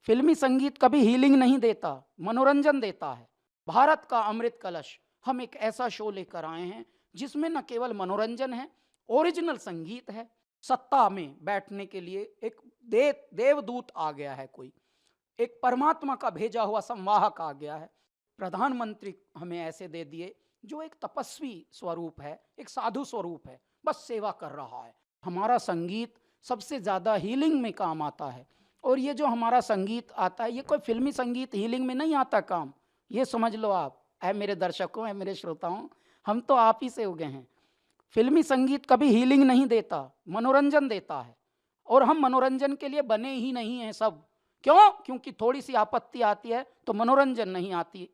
फिल्मी संगीत कभी हीलिंग नहीं देता, मनोरंजन देता है। भारत का अमृत कलश, हम एक ऐसा शो लेकर आए हैं जिसमें न केवल मनोरंजन है, ओरिजिनल संगीत है। सत्ता में बैठने के लिए एक देवदूत आ गया है, कोई एक परमात्मा का भेजा हुआ संवाहक आ गया है। प्रधानमंत्री हमें ऐसे दे दिए जो एक तपस्वी स्वरूप है, एक साधु स्वरूप है, बस सेवा कर रहा है। हमारा संगीत सबसे ज़्यादा हीलिंग में काम आता है। और ये जो हमारा संगीत आता है, ये कोई फिल्मी संगीत हीलिंग में नहीं आता काम। ये समझ लो आप, ऐ मेरे दर्शकों, ऐ मेरे श्रोताओं, हम तो आप ही से उगे हैं। फिल्मी संगीत कभी हीलिंग नहीं देता, मनोरंजन देता है। और हम मनोरंजन के लिए बने ही नहीं हैं सब। क्यों? क्योंकि थोड़ी सी आपत्ति आती है तो मनोरंजन नहीं आती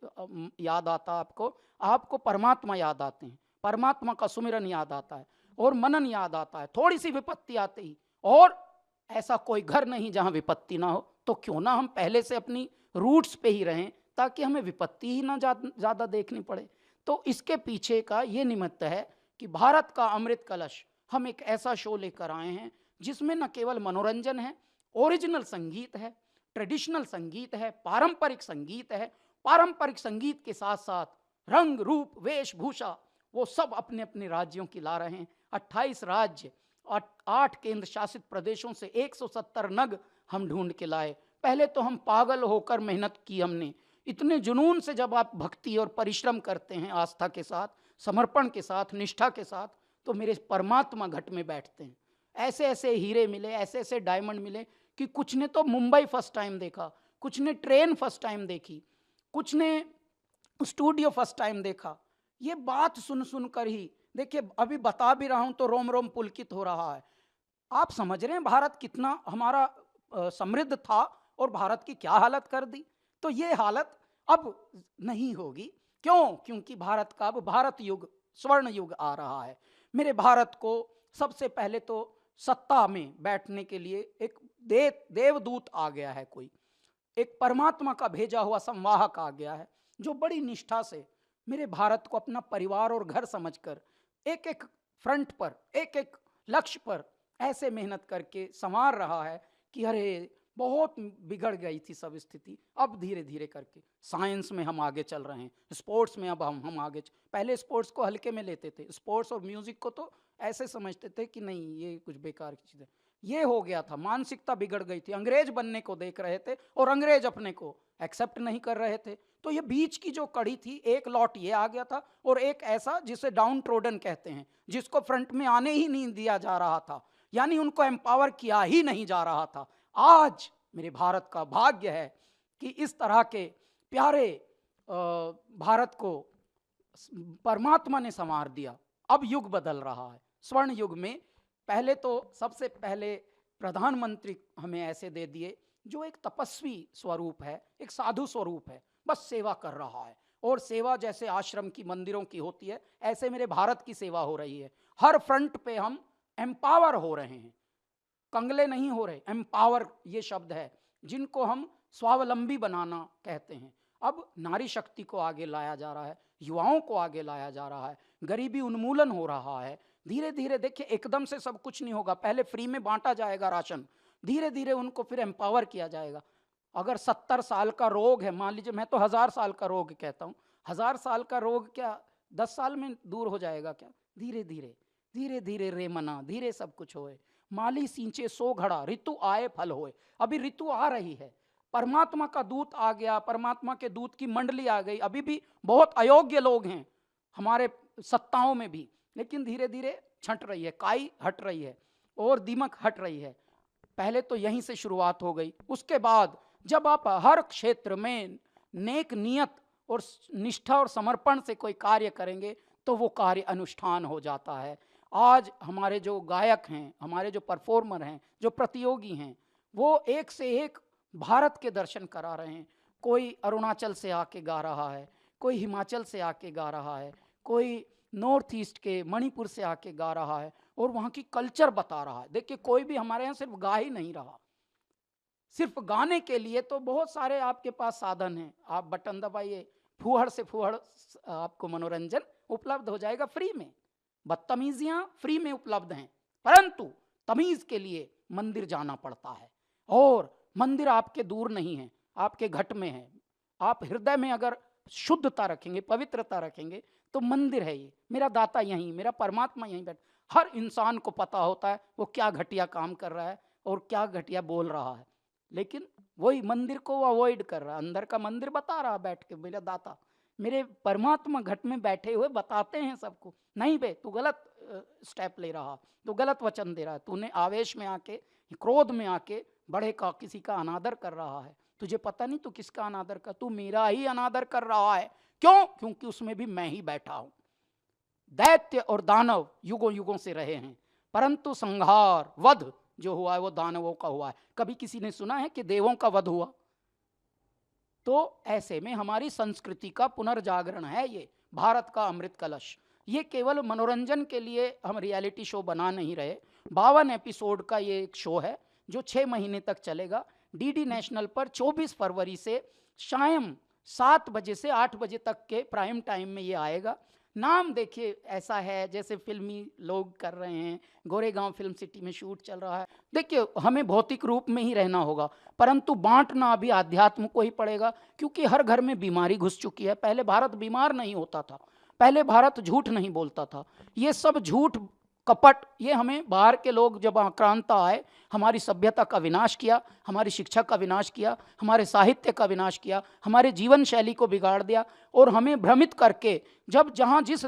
याद आता आपको, आपको परमात्मा याद आते हैं, परमात्मा का सुमिरन याद आता है और मनन याद आता है थोड़ी सी विपत्ति आते ही। और ऐसा कोई घर नहीं जहां विपत्ति ना हो, तो क्यों ना हम पहले से अपनी रूट्स पे ही रहें ताकि हमें विपत्ति ही ना ज़्यादा देखनी पड़े। तो इसके पीछे का ये निमित्त है कि भारत का अमृत कलश, हम एक ऐसा शो लेकर आए हैं जिसमें न केवल मनोरंजन है, ओरिजिनल संगीत है, ट्रेडिशनल संगीत है, पारंपरिक संगीत है। पारंपरिक संगीत के साथ साथ रंग रूप वेशभूषा वो सब अपने अपने राज्यों की ला रहे हैं। 28 राज्य और 8 केंद्र शासित प्रदेशों से 170 नग हम ढूंढ के लाए। पहले तो हम पागल होकर मेहनत की हमने। इतने जुनून से जब आप भक्ति और परिश्रम करते हैं, आस्था के साथ, समर्पण के साथ, निष्ठा के साथ, तो मेरे परमात्मा घट में बैठते हैं। ऐसे ऐसे हीरे मिले, ऐसे ऐसे डायमंड मिले कि कुछ ने तो मुंबई फर्स्ट टाइम देखा, कुछ ने ट्रेन फर्स्ट टाइम देखी, कुछ ने स्टूडियो फर्स्ट टाइम देखा। ये बात सुन सुनकर ही देखिए, अभी बता भी रहा हूं तो रोम रोम पुलकित हो रहा है। आप समझ रहे हैं भारत कितना हमारा समृद्ध था और भारत की क्या हालत कर दी। तो ये हालत अब नहीं होगी। क्यों? क्योंकि भारत का अब भारत युग, स्वर्ण युग आ रहा है। मेरे भारत को सबसे पहले तो सत्ता में बैठने के लिए एक देवदूत आ गया है, कोई एक परमात्मा का भेजा हुआ संवाहक आ गया है, जो बड़ी निष्ठा से मेरे भारत को अपना परिवार और घर समझकर एक एक फ्रंट पर, एक एक लक्ष्य पर ऐसे मेहनत करके संवार रहा है कि अरे बहुत बिगड़ गई थी सब स्थिति, अब धीरे धीरे करके साइंस में हम आगे चल रहे हैं, स्पोर्ट्स में अब हम आगे पहले स्पोर्ट्स को हल्के में लेते थे, स्पोर्ट्स और म्यूजिक को तो ऐसे समझते थे कि नहीं ये कुछ बेकार की चीज़ है। ये हो गया था, मानसिकता बिगड़ गई थी, अंग्रेज बनने को देख रहे थे और अंग्रेज अपने को एक्सेप्ट नहीं कर रहे थे। तो ये बीच की जो कड़ी थी, एक लॉट ये आ गया था और एक ऐसा जिसे डाउन ट्रोडन कहते हैं, जिसको फ्रंट में आने ही नहीं दिया जा रहा था, यानी उनको एम्पावर किया ही नहीं जा रहा था। आज मेरे भारत का भाग्य है कि इस तरह के प्यारे भारत को परमात्मा ने संवार दिया। अब युग बदल रहा है, स्वर्ण युग में। पहले तो सबसे पहले प्रधानमंत्री हमें ऐसे दे दिए जो एक तपस्वी स्वरूप है, एक साधु स्वरूप है, बस सेवा कर रहा है। और सेवा जैसे आश्रम की, मंदिरों की होती है, ऐसे मेरे भारत की सेवा हो रही है। हर फ्रंट पे हम एम्पावर हो रहे हैं, कंगले नहीं हो रहे। एम्पावर ये शब्द है जिनको हम स्वावलंबी बनाना कहते हैं। अब नारी शक्ति को आगे लाया जा रहा है, युवाओं को आगे लाया जा रहा है, गरीबी उन्मूलन हो रहा है। धीरे धीरे देखिए, एकदम से सब कुछ नहीं होगा। पहले फ्री में बांटा जाएगा राशन, धीरे धीरे उनको फिर एम्पावर किया जाएगा। अगर 70 साल का रोग है, मान लीजिए, मैं तो 1000 साल का रोग कहता हूँ, 1000 साल का रोग क्या 10 साल में दूर हो जाएगा क्या? धीरे धीरे धीरे धीरे रे मना, धीरे सब कुछ होए। माली सींचे सो घड़ा, ऋतु आए फल होए। अभी ऋतु आ रही है, परमात्मा का दूत आ गया, परमात्मा के दूत की मंडली आ गई। अभी भी बहुत अयोग्य लोग हैं हमारे सत्ताओं में भी, लेकिन धीरे धीरे छंट रही है, काई हट रही है और दीमक हट रही है। पहले तो यहीं से शुरुआत हो गई। उसके बाद जब आप हर क्षेत्र में नेक नियत और निष्ठा और समर्पण से कोई कार्य करेंगे तो वो कार्य अनुष्ठान हो जाता है। आज हमारे जो गायक हैं, हमारे जो परफॉर्मर हैं, जो प्रतियोगी हैं, वो एक से एक भारत के दर्शन करा रहे हैं। कोई अरुणाचल से आके गा रहा है, कोई हिमाचल से आके गा रहा है, कोई नॉर्थ ईस्ट के मणिपुर से आके गा रहा है और वहाँ की कल्चर बता रहा है। देखिए, कोई भी हमारे यहाँ सिर्फ गा ही नहीं रहा। सिर्फ गाने के लिए तो बहुत सारे आपके पास साधन हैं। आप बटन दबाइए, फूहड़ से फूहड़ आपको मनोरंजन उपलब्ध हो जाएगा फ्री में। बदतमीजियां फ्री में उपलब्ध हैं, परंतु तमीज के लिए मंदिर जाना पड़ता है और मंदिर आपके दूर नहीं है, आपके घट में है। आप हृदय में अगर शुद्धता रखेंगे, पवित्रता रखेंगे, तो मंदिर है ये, मेरा दाता यहीं, मेरा परमात्मा यहीं बैठ। हर इंसान को पता होता है वो क्या घटिया काम कर रहा है और क्या घटिया बोल रहा है, लेकिन वही मंदिर को वो अवॉइड कर रहा है। अंदर का मंदिर बता रहा बैठ के, मेरा दाता, मेरे परमात्मा घट में बैठे हुए बताते हैं सबको, नहीं बे तू गलत स्टेप ले रहा, तू गलत वचन दे रहा है, तूने आवेश में आके, क्रोध में आके बड़े का किसी का अनादर कर रहा है, तुझे पता नहीं तू किसका अनादर कर, तू मेरा ही अनादर कर रहा है। क्यों? क्योंकि उसमें भी मैं ही बैठा हूं। दैत्य और दानव युगों युगों से रहे हैं, परंतु संहार वध जो हुआ है वो दानवों का हुआ है। कभी किसी ने सुना है कि देवों का वध हुआ? तो ऐसे में हमारी संस्कृति का पुनर्जागरण है ये भारत का अमृत कलश। ये केवल मनोरंजन के लिए हम रियलिटी शो बना नहीं रहे। 52 एपिसोड का ये एक शो है जो 6 महीने तक चलेगा। डीडी नेशनल पर 24 फरवरी से शाम 7 बजे से 8 बजे तक के प्राइम टाइम में ये आएगा। नाम देखिए ऐसा है जैसे फिल्मी लोग कर रहे हैं, गोरेगांव फिल्म सिटी में शूट चल रहा है। देखिए हमें भौतिक रूप में ही रहना होगा, परंतु बांटना अभी आध्यात्म को ही पड़ेगा, क्योंकि हर घर में बीमारी घुस चुकी है। पहले भारत बीमार नहीं होता था, पहले भारत झूठ नहीं बोलता था। ये सब झूठ कपट, ये हमें बाहर के लोग जब आक्रांता आए, हमारी सभ्यता का विनाश किया, हमारी शिक्षा का विनाश किया, हमारे साहित्य का विनाश किया, हमारे जीवन शैली को बिगाड़ दिया और हमें भ्रमित करके, जब जहाँ जिस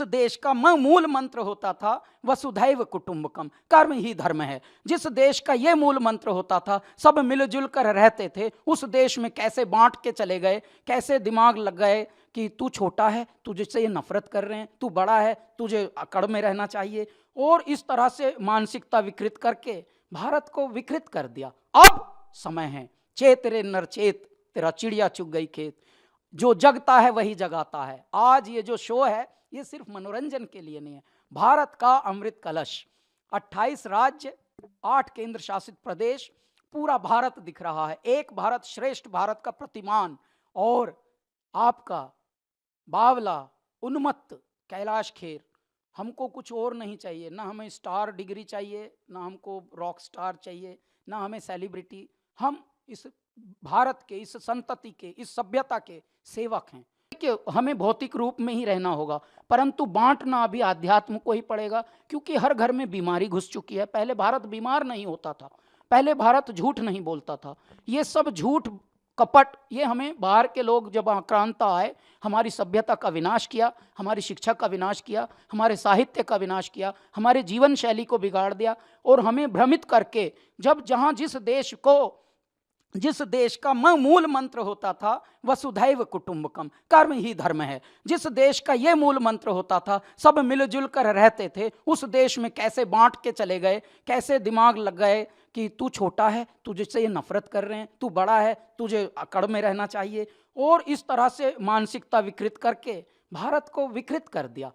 देश का मूल मंत्र होता था वसुधैव कुटुंबकम, कर्म ही धर्म है, जिस देश का ये मूल मंत्र होता था सब मिलजुल कर रहते थे, उस देश में कैसे बांट के चले गए, कैसे दिमाग लग गए कि तू छोटा है, तुझसे ये नफरत कर रहे हैं, तू बड़ा है, तुझे अकड़ में रहना चाहिए, और इस तरह से मानसिकता विकृत करके भारत को विकृत कर दिया। अब समय है चेत रे नर चेत, तेरा चिड़िया चुग गई खेत, जो जगता है वही जगाता है। आज ये जो शो है ये सिर्फ मनोरंजन के लिए नहीं है। भारत का अमृत कलश, 28 राज्य, 8 केंद्र शासित प्रदेश, पूरा भारत दिख रहा है, एक भारत श्रेष्ठ भारत का प्रतिमान। और आपका बावला उन्मत्त कैलाश खेर, हमको कुछ और नहीं चाहिए, ना हमें स्टार डिग्री चाहिए, ना हमको रॉक स्टार चाहिए, ना हमें सेलिब्रिटी। हम इस भारत के, इस संतति के, इस सभ्यता के सेवक हैं कि हमें भौतिक रूप में ही रहना होगा, परंतु बांटना अभी आध्यात्म को ही पड़ेगा, क्योंकि हर घर में बीमारी घुस चुकी है। पहले भारत बीमार नहीं होता था, पहले भारत झूठ नहीं बोलता था। ये सब झूठ कपट, ये हमें बाहर के लोग जब आक्रांता आए, हमारी सभ्यता का विनाश किया, हमारी शिक्षा का विनाश किया, हमारे साहित्य का विनाश किया, हमारे जीवन शैली को बिगाड़ दिया और हमें भ्रमित करके, जब जहाँ जिस देश का मूल मंत्र होता था वसुधैव कुटुंबकम, कर्म ही धर्म है, जिस देश का ये मूल मंत्र होता था सब मिलजुल कर रहते थे, उस देश में कैसे बांट के चले गए, कैसे दिमाग लग गए कि तू छोटा है, तुझसे ये नफरत कर रहे हैं, तू बड़ा है, तुझे अकड़ में रहना चाहिए, और इस तरह से मानसिकता विकृत करके भारत को विकृत कर दिया।